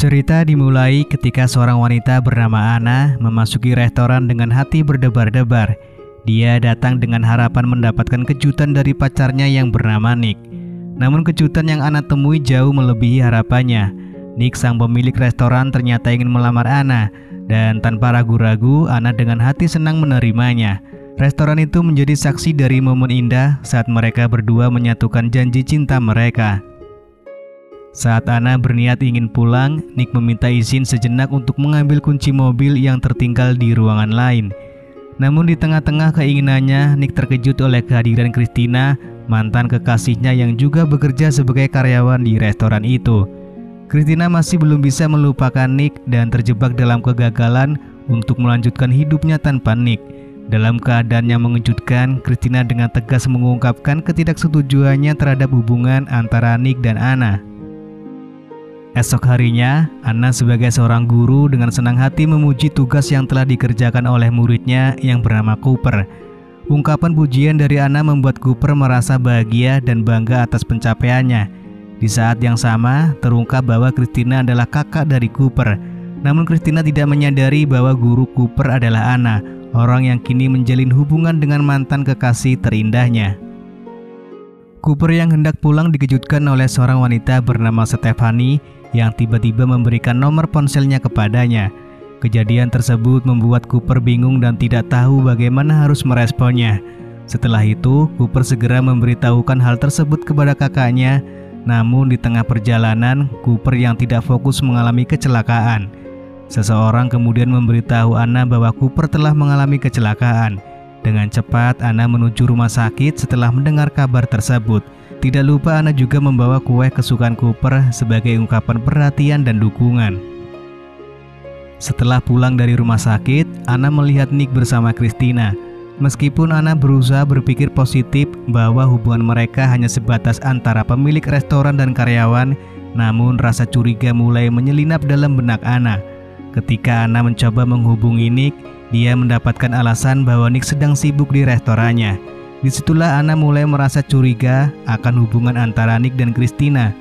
Cerita dimulai ketika seorang wanita bernama Anna memasuki restoran dengan hati berdebar-debar. Dia datang dengan harapan mendapatkan kejutan dari pacarnya yang bernama Nick. Namun kejutan yang Anna temui jauh melebihi harapannya. Nick, sang pemilik restoran, ternyata ingin melamar Anna, dan tanpa ragu-ragu Anna dengan hati senang menerimanya. Restoran itu menjadi saksi dari momen indah saat mereka berdua menyatukan janji cinta mereka. Saat Anna berniat ingin pulang, Nick meminta izin sejenak untuk mengambil kunci mobil yang tertinggal di ruangan lain. Namun di tengah-tengah keinginannya, Nick terkejut oleh kehadiran Christina, mantan kekasihnya yang juga bekerja sebagai karyawan di restoran itu. Christina masih belum bisa melupakan Nick dan terjebak dalam kegagalan untuk melanjutkan hidupnya tanpa Nick. Dalam keadaan yang mengejutkan, Christina dengan tegas mengungkapkan ketidaksetujuannya terhadap hubungan antara Nick dan Anna. Esok harinya, Anna sebagai seorang guru dengan senang hati memuji tugas yang telah dikerjakan oleh muridnya yang bernama Cooper. Ungkapan pujian dari Anna membuat Cooper merasa bahagia dan bangga atas pencapaiannya. Di saat yang sama, terungkap bahwa Christina adalah kakak dari Cooper. Namun Christina tidak menyadari bahwa guru Cooper adalah Anna, orang yang kini menjalin hubungan dengan mantan kekasih terindahnya. Cooper yang hendak pulang dikejutkan oleh seorang wanita bernama Stephanie yang tiba-tiba memberikan nomor ponselnya kepadanya. Kejadian tersebut membuat Cooper bingung dan tidak tahu bagaimana harus meresponnya. Setelah itu, Cooper segera memberitahukan hal tersebut kepada kakaknya. Namun di tengah perjalanan, Cooper yang tidak fokus mengalami kecelakaan. Seseorang kemudian memberitahu Anna bahwa Cooper telah mengalami kecelakaan. Dengan cepat, Anna menuju rumah sakit setelah mendengar kabar tersebut. Tidak lupa Anna juga membawa kue kesukaan Cooper sebagai ungkapan perhatian dan dukungan. Setelah pulang dari rumah sakit, Anna melihat Nick bersama Christina. Meskipun Anna berusaha berpikir positif bahwa hubungan mereka hanya sebatas antara pemilik restoran dan karyawan, namun rasa curiga mulai menyelinap dalam benak Anna. Ketika Anna mencoba menghubungi Nick, dia mendapatkan alasan bahwa Nick sedang sibuk di restorannya. Disitulah Anna mulai merasa curiga akan hubungan antara Nick dan Christina.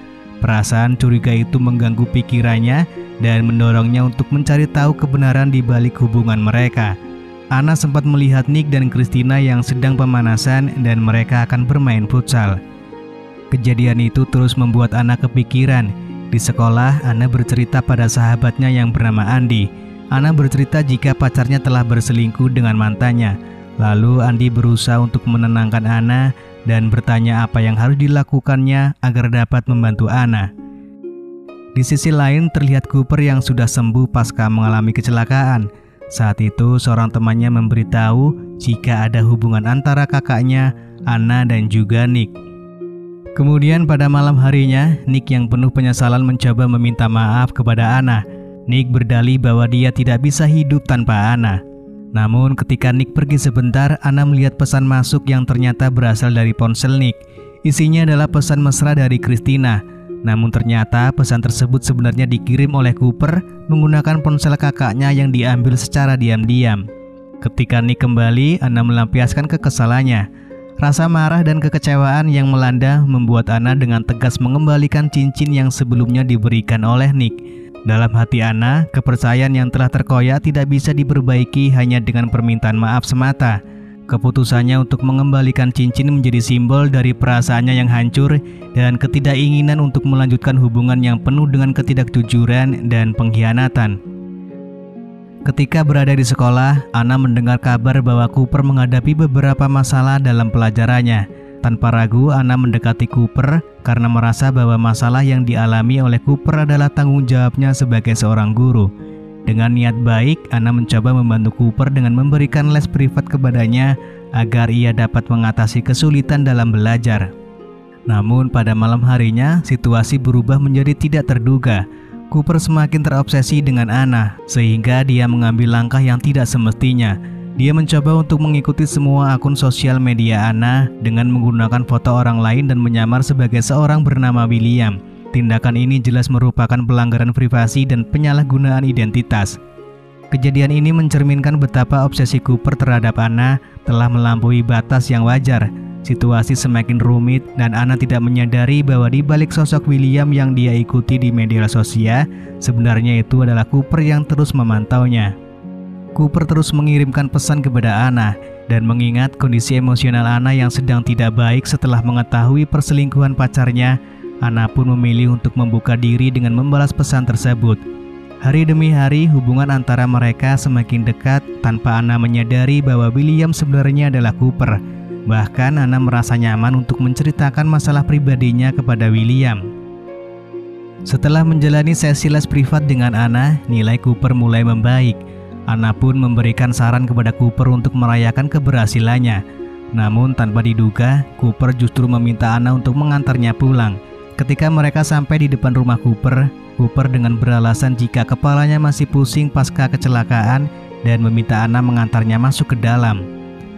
Perasaan curiga itu mengganggu pikirannya dan mendorongnya untuk mencari tahu kebenaran di balik hubungan mereka. Anna sempat melihat Nick dan Christina yang sedang pemanasan dan mereka akan bermain futsal. Kejadian itu terus membuat Anna kepikiran. Di sekolah, Anna bercerita pada sahabatnya yang bernama Andi. Anna bercerita jika pacarnya telah berselingkuh dengan mantannya. Lalu Andi berusaha untuk menenangkan Anna dan bertanya apa yang harus dilakukannya agar dapat membantu Anna. Di sisi lain terlihat Cooper yang sudah sembuh pasca mengalami kecelakaan. Saat itu seorang temannya memberitahu jika ada hubungan antara kakaknya, Anna dan juga Nick. Kemudian pada malam harinya, Nick yang penuh penyesalan mencoba meminta maaf kepada Anna. Nick berdalih bahwa dia tidak bisa hidup tanpa Anna. Namun ketika Nick pergi sebentar, Anna melihat pesan masuk yang ternyata berasal dari ponsel Nick. Isinya adalah pesan mesra dari Christina. Namun ternyata pesan tersebut sebenarnya dikirim oleh Cooper menggunakan ponsel kakaknya yang diambil secara diam-diam. Ketika Nick kembali, Anna melampiaskan kekesalannya. Rasa marah dan kekecewaan yang melanda membuat Anna dengan tegas mengembalikan cincin yang sebelumnya diberikan oleh Nick. Dalam hati Anna, kepercayaan yang telah terkoyak tidak bisa diperbaiki hanya dengan permintaan maaf semata. Keputusannya untuk mengembalikan cincin menjadi simbol dari perasaannya yang hancur dan ketidakinginan untuk melanjutkan hubungan yang penuh dengan ketidakjujuran dan pengkhianatan. Ketika berada di sekolah, Anna mendengar kabar bahwa Cooper menghadapi beberapa masalah dalam pelajarannya. Tanpa ragu, Anna mendekati Cooper karena merasa bahwa masalah yang dialami oleh Cooper adalah tanggung jawabnya sebagai seorang guru. Dengan niat baik, Anna mencoba membantu Cooper dengan memberikan les privat kepadanya agar ia dapat mengatasi kesulitan dalam belajar. Namun pada malam harinya, situasi berubah menjadi tidak terduga. Cooper semakin terobsesi dengan Anna, sehingga dia mengambil langkah yang tidak semestinya. Dia mencoba untuk mengikuti semua akun sosial media Anna dengan menggunakan foto orang lain dan menyamar sebagai seorang bernama William. Tindakan ini jelas merupakan pelanggaran privasi dan penyalahgunaan identitas. Kejadian ini mencerminkan betapa obsesi Cooper terhadap Anna telah melampaui batas yang wajar. Situasi semakin rumit dan Anna tidak menyadari bahwa di balik sosok William yang dia ikuti di media sosial, sebenarnya itu adalah Cooper yang terus memantaunya. Cooper terus mengirimkan pesan kepada Anna dan mengingat kondisi emosional Anna yang sedang tidak baik setelah mengetahui perselingkuhan pacarnya, Anna pun memilih untuk membuka diri dengan membalas pesan tersebut. Hari demi hari hubungan antara mereka semakin dekat tanpa Anna menyadari bahwa William sebenarnya adalah Cooper. Bahkan Anna merasa nyaman untuk menceritakan masalah pribadinya kepada William. Setelah menjalani sesi les privat dengan Anna, nilai Cooper mulai membaik. Anna pun memberikan saran kepada Cooper untuk merayakan keberhasilannya. Namun tanpa diduga, Cooper justru meminta Anna untuk mengantarnya pulang. Ketika mereka sampai di depan rumah Cooper dengan beralasan jika kepalanya masih pusing pasca kecelakaan dan meminta Anna mengantarnya masuk ke dalam.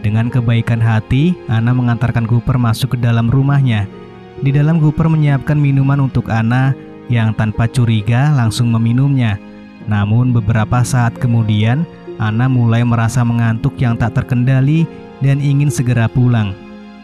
Dengan kebaikan hati, Anna mengantarkan Cooper masuk ke dalam rumahnya. Di dalam Cooper menyiapkan minuman untuk Anna yang tanpa curiga langsung meminumnya. Namun beberapa saat kemudian, Anna mulai merasa mengantuk yang tak terkendali dan ingin segera pulang.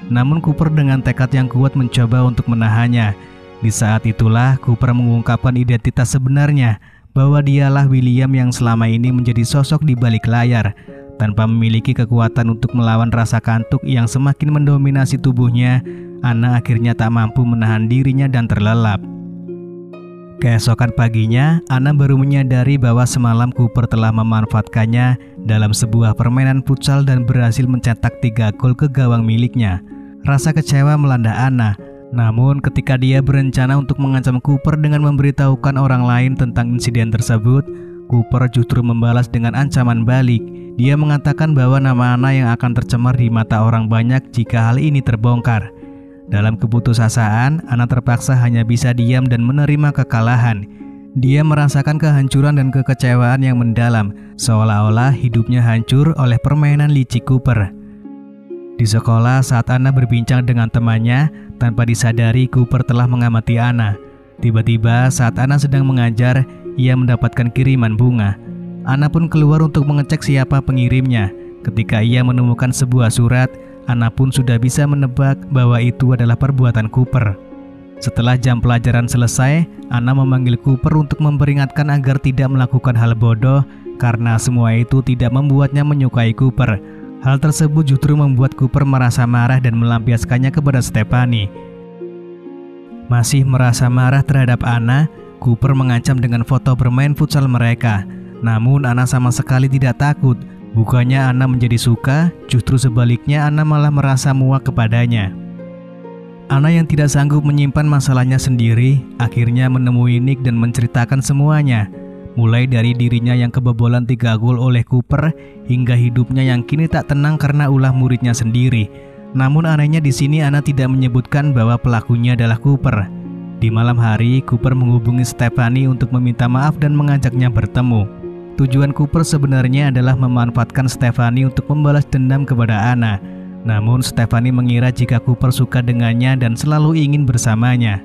Namun Cooper dengan tekad yang kuat mencoba untuk menahannya. Di saat itulah Cooper mengungkapkan identitas sebenarnya, bahwa dialah William yang selama ini menjadi sosok di balik layar. Tanpa memiliki kekuatan untuk melawan rasa kantuk yang semakin mendominasi tubuhnya, Anna akhirnya tak mampu menahan dirinya dan terlelap. Keesokan paginya, Anna baru menyadari bahwa semalam Cooper telah memanfaatkannya dalam sebuah permainan futsal dan berhasil mencetak 3 gol ke gawang miliknya. Rasa kecewa melanda Anna. Namun ketika dia berencana untuk mengancam Cooper dengan memberitahukan orang lain tentang insiden tersebut, Cooper justru membalas dengan ancaman balik. Dia mengatakan bahwa nama Anna yang akan tercemar di mata orang banyak jika hal ini terbongkar. Dalam keputusasaan, Anna terpaksa hanya bisa diam dan menerima kekalahan. Dia merasakan kehancuran dan kekecewaan yang mendalam, seolah-olah hidupnya hancur oleh permainan licik Cooper. Di sekolah, saat Anna berbincang dengan temannya, tanpa disadari Cooper telah mengamati Anna. Tiba-tiba saat Anna sedang mengajar, ia mendapatkan kiriman bunga. Anna pun keluar untuk mengecek siapa pengirimnya. Ketika ia menemukan sebuah surat, Anna pun sudah bisa menebak bahwa itu adalah perbuatan Cooper. Setelah jam pelajaran selesai, Anna memanggil Cooper untuk memperingatkan agar tidak melakukan hal bodoh karena semua itu tidak membuatnya menyukai Cooper. Hal tersebut justru membuat Cooper merasa marah dan melampiaskannya kepada Stephanie. Masih merasa marah terhadap Anna, Cooper mengancam dengan foto bermain futsal mereka. Namun Anna sama sekali tidak takut. Bukannya Anna menjadi suka, justru sebaliknya Anna malah merasa muak kepadanya. Anna yang tidak sanggup menyimpan masalahnya sendiri, akhirnya menemui Nick dan menceritakan semuanya. Mulai dari dirinya yang kebobolan 3 gol oleh Cooper, hingga hidupnya yang kini tak tenang karena ulah muridnya sendiri. Namun anehnya di sini Anna tidak menyebutkan bahwa pelakunya adalah Cooper. Di malam hari, Cooper menghubungi Stephanie untuk meminta maaf dan mengajaknya bertemu. Tujuan Cooper sebenarnya adalah memanfaatkan Stephanie untuk membalas dendam kepada Anna. Namun Stephanie mengira jika Cooper suka dengannya dan selalu ingin bersamanya.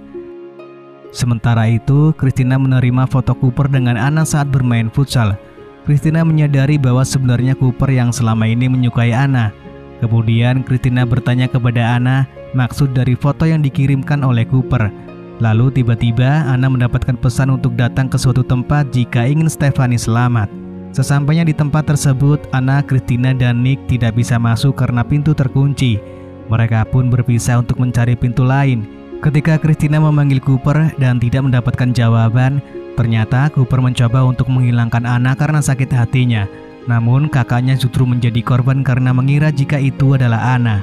Sementara itu, Christina menerima foto Cooper dengan Anna saat bermain futsal. Christina menyadari bahwa sebenarnya Cooper yang selama ini menyukai Anna. Kemudian Christina bertanya kepada Anna maksud dari foto yang dikirimkan oleh Cooper. Lalu tiba-tiba Anna mendapatkan pesan untuk datang ke suatu tempat jika ingin Stephanie selamat. Sesampainya di tempat tersebut, Anna, Christina, dan Nick tidak bisa masuk karena pintu terkunci. Mereka pun berpisah untuk mencari pintu lain. Ketika Christina memanggil Cooper dan tidak mendapatkan jawaban, ternyata Cooper mencoba untuk menghilangkan Anna karena sakit hatinya. Namun kakaknya justru menjadi korban karena mengira jika itu adalah Anna.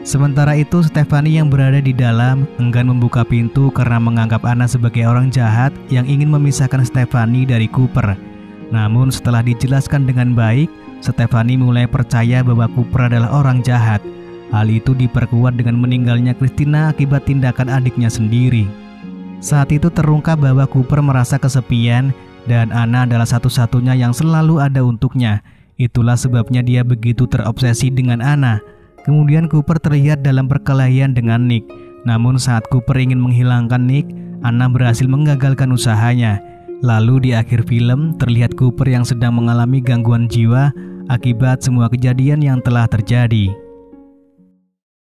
Sementara itu Stephanie yang berada di dalam enggan membuka pintu karena menganggap Anna sebagai orang jahat yang ingin memisahkan Stephanie dari Cooper. Namun setelah dijelaskan dengan baik, Stephanie mulai percaya bahwa Cooper adalah orang jahat. Hal itu diperkuat dengan meninggalnya Christina akibat tindakan adiknya sendiri. Saat itu terungkap bahwa Cooper merasa kesepian dan Anna adalah satu-satunya yang selalu ada untuknya. Itulah sebabnya dia begitu terobsesi dengan Anna. Kemudian Cooper terlihat dalam perkelahian dengan Nick. Namun saat Cooper ingin menghilangkan Nick, Anna berhasil menggagalkan usahanya. Lalu di akhir film terlihat Cooper yang sedang mengalami gangguan jiwa akibat semua kejadian yang telah terjadi.